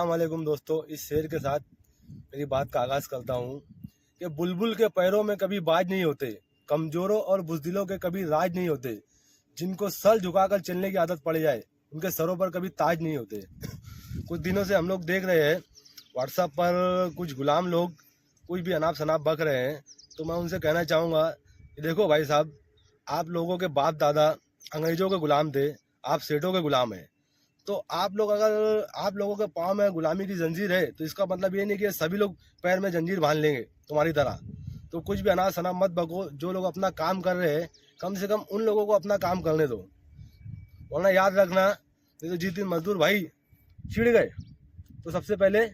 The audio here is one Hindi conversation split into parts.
अस्सलाम वालेकुम दोस्तों। इस शेर के साथ मेरी बात का आगाज़ करता हूँ कि बुलबुल के पैरों में कभी बाज नहीं होते, कमज़ोरों और बुज़दिलों के कभी राज नहीं होते, जिनको सर झुकाकर चलने की आदत पड़ जाए उनके सरों पर कभी ताज नहीं होते। कुछ दिनों से हम लोग देख रहे हैं व्हाट्सएप पर कुछ गुलाम लोग कुछ भी अनाप शनाप बक रहे हैं, तो मैं उनसे कहना चाहूँगा कि देखो भाई साहब, आप लोगों के बाप दादा अंग्रेज़ों के ग़ुलाम थे, आप सेठों के ग़ुलाम हैं। तो आप लोग, अगर आप लोगों के पाँव में गुलामी की जंजीर है तो इसका मतलब ये नहीं कि सभी लोग पैर में जंजीर बांध लेंगे तुम्हारी तरह। तो कुछ भी अनाप शनाप मत बको। जो लोग अपना काम कर रहे हैं कम से कम उन लोगों को अपना काम करने दो, वरना याद रखना नहीं तो जिस दिन मजदूर भाई छिड़ गए तो सबसे पहले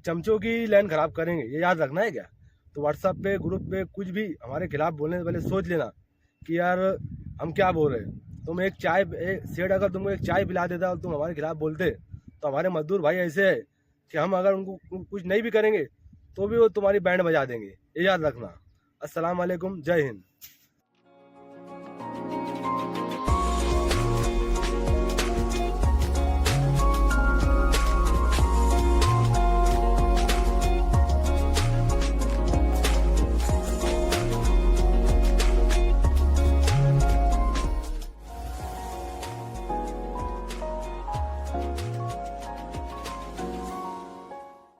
चमचों की लाइन खराब करेंगे। ये याद रखना है क्या? तो व्हाट्सएप पे ग्रुप पे कुछ भी हमारे खिलाफ बोलने से पहले सोच लेना कि यार हम क्या बोल रहे हैं। तुम एक सेठ अगर तुमको एक चाय पिला देता और तुम हमारे खिलाफ बोलते तो हमारे मजदूर भाई ऐसे है कि हम अगर उनको कुछ नहीं भी करेंगे तो भी वो तुम्हारी बैंड बजा देंगे। ये याद रखना। अस्सलाम वालेकुम, जय हिंद।